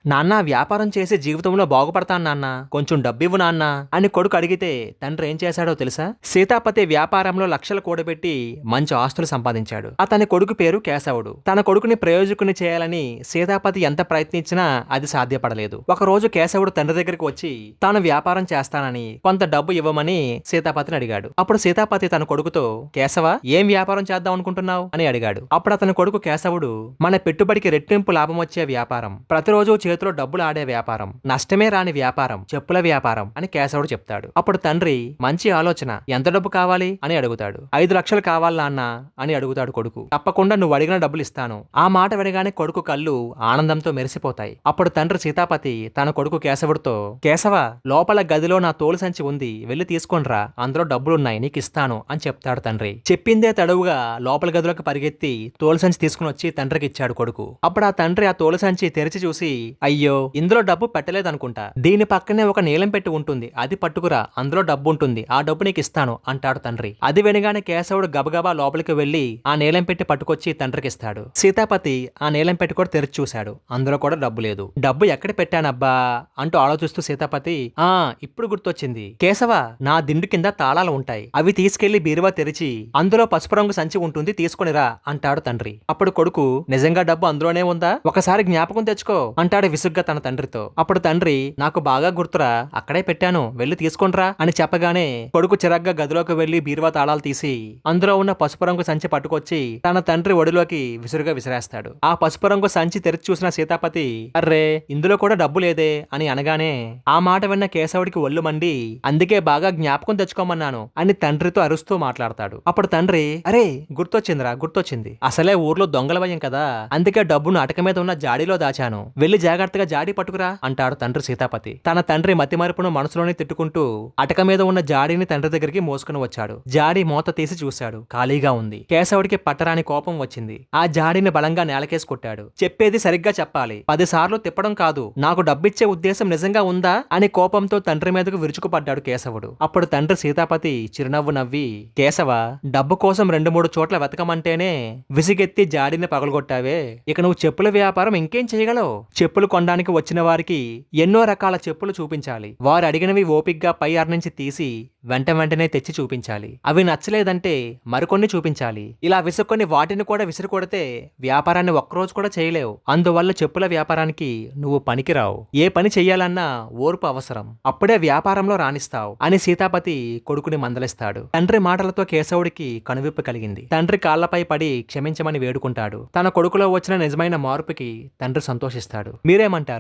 నాన్న వ్యాపారం చేసి జీవితంలో బాగుపడతాను నాన్న, కొంచెం డబ్బివ్వు నాన్న అని కొడుకు అడిగితే తండ్రి ఏం చేశాడో తెలుసా? సీతాపతి వ్యాపారంలో లక్షలు కూడబెట్టి మంచి ఆస్తులు సంపాదించాడు. అతని కొడుకు పేరు కేశవుడు. తన కొడుకుని ప్రయోజకుని చేయాలని సీతాపతి ఎంత ప్రయత్నించినా అది సాధ్యపడలేదు. ఒక రోజు కేశవుడు తండ్రి దగ్గరికి వచ్చి తాను వ్యాపారం చేస్తానని కొంత డబ్బు ఇవ్వమని సీతాపతిని అడిగాడు. అప్పుడు సీతాపతి తన కొడుకుతో, కేశవ, ఏం వ్యాపారం చేద్దాం అనుకుంటున్నావు అని అడిగాడు. అప్పుడు అతని కొడుకు కేశవుడు, మన పెట్టుబడికి రెట్టింపు లాభం వచ్చే వ్యాపారం, ప్రతిరోజు చేతిలో డబ్బులు ఆడే వ్యాపారం, నష్టమే రాని వ్యాపారం, చెప్పుల వ్యాపారం అని కేశవుడు చెప్తాడు. అప్పుడు తండ్రి, మంచి ఆలోచన, ఎంత డబ్బు కావాలి అని అడుగుతాడు. 5 లక్షలు కావాలి నాన్న అని అడుగుతాడు కొడుకు. తప్పకుండా నువ్వు అడిగిన డబ్బులు ఇస్తాను. ఆ మాట వినగానే కొడుకు కళ్ళు ఆనందంతో మెరిసిపోతాయి. అప్పుడు తండ్రి సీతాపతి తన కొడుకు కేశవుడితో, కేశవ, లోపల గదిలో నా తోలు సంచి ఉంది, వెళ్లి తీసుకొనిరా, అందులో డబ్బులున్నాయి, నీకు ఇస్తాను అని చెప్తాడు తండ్రి. చెప్పిందే తడవుగా లోపల గదిలోకి పరిగెత్తి తోలు సంచి తీసుకుని వచ్చి తండ్రికి ఇచ్చాడు కొడుకు. అప్పుడు ఆ తండ్రి ఆ తోలు సంచి తెరిచి చూసి, అయ్యో, ఇందులో డబ్బు పెట్టలేదనుకుంటా, దీని పక్కనే ఒక నీలం పెట్టి ఉంటుంది, అది పట్టుకురా, అందులో డబ్బు ఉంటుంది, ఆ డబ్బు నీకు ఇస్తాను అంటాడు తండ్రి. అది వినగానే కేశవుడు గబగబా లోపలికి వెళ్లి ఆ నీలం పెట్టి పట్టుకొచ్చి తండ్రికి ఇస్తాడు. సీతాపతి ఆ నీలం పెట్టి కూడా తెరిచి చూశాడు, అందులో కూడా డబ్బు లేదు. డబ్బు ఎక్కడ పెట్టానబ్బా అంటూ ఆలోచిస్తూ సీతాపతి, ఇప్పుడు గుర్తొచ్చింది, కేశవ, నా దిండు కింద తాళాలు ఉంటాయి, అవి తీసుకెళ్లి బీరువా తెరిచి అందులో పసుపు రంగు సంచి ఉంటుంది, తీసుకునిరా అంటాడు తండ్రి. అప్పుడు కొడుకు, నిజంగా డబ్బు అందులోనే ఉందా, ఒకసారి జ్ఞాపకం తెచ్చుకో అంటాడు విసుగ్గా తన తండ్రితో. అప్పుడు తండ్రి, నాకు బాగా గుర్తురా, అక్కడే పెట్టాను, వెళ్లి తీసుకొనిరా అని చెప్పగానే కొడుకు చిరగ్గా గదిలోకి వెళ్లి బీరువా తాళాలు తీసి అందులో ఉన్న పసుపు రంగు సంచి పట్టుకొచ్చి తన తండ్రి ఒడిలోకి విసురుగా విసిరేస్తాడు. ఆ పసుపు రంగు సంచి తెరిచి చూసిన సీతాపతి, అర్రే, ఇందులో కూడా డబ్బు లేదే అని అనగానే ఆ మాట విన్న కేశవుడికి ఒళ్ళు మండి, అందుకే బాగా జ్ఞాపకం తెచ్చుకోమన్నాను అని తండ్రితో అరుస్తూ మాట్లాడతాడు. అప్పుడు తండ్రి, అరే, గుర్తొచ్చిందిరా, గుర్తొచ్చింది, అసలే ఊర్లో దొంగల భయం కదా, అందుకే డబ్బును అటక మీద ఉన్న జాడీలో దాచాను, వెళ్లి జాగ్రత్తగా జాడీ పట్టుకురా అంటాడు తండ్రి సీతాపతి. తన తండ్రి మతిమరుపును మనసులోనే తిట్టుకుంటూ అటక మీద ఉన్న జాడీని తండ్రి దగ్గరికి మోసుకుని వచ్చాడు. జాడీ మూత తీసి చూశాడు, ఖాళీగా ఉంది. కేశవుడికి పట్టరాని కోపం వచ్చింది. ఆ జాడీని బలంగా నేలకేసి కొట్టాడు. చెప్పేది సరిగ్గా చెప్పాలి, 10 సార్లు తిప్పడం కాదు, నాకు డబ్బిచ్చే ఉద్దేశం నిజంగా ఉందా అని కోపంతో తండ్రి మీదకు విరుచుకుపడ్డాడు కేశవుడు. అప్పుడు తండ్రి సీతాపతి చిరునవ్వు నవ్వి, కేశవ, డబ్బు కోసం 2-3 చోట్ల వెతకమంటేనే విసిగెత్తి జాడీని పగలగొట్టావే, ఇక నువ్వు చెప్పుల వ్యాపారం ఇంకేం చేయగలవు? చెప్పులు కొనడానికి వచ్చిన వారికి ఎన్నో రకాల చెప్పులు చూపించాలి, వారు అడిగినవి ఓపిగ్గా పై నుంచి తీసి వెంటనే తెచ్చి చూపించాలి, అవి నచ్చలేదంటే మరికొన్ని చూపించాలి. ఇలా విసుక్కొని వాటిని కూడా విసిరికొడితే వ్యాపారాన్ని ఒక్కరోజు కూడా చేయలేవు. అందువల్ల చెప్పుల వ్యాపారానికి నువ్వు పనికిరావు. ఏ పని చెయ్యాలన్నా ఓర్పు అవసరం, అప్పుడే వ్యాపారంలో రాణిస్తావు అని సీతాపతి కొడుకుని మందలిస్తాడు. తండ్రి మాటలతో కేశవుడికి కనువిప్పు కలిగింది. తండ్రి కాళ్లపై పడి క్షమించమని వేడుకుంటాడు. తన కొడుకులో వచ్చిన నిజమైన మార్పుకి తండ్రి సంతోషిస్తాడు. మీరేమంటారు?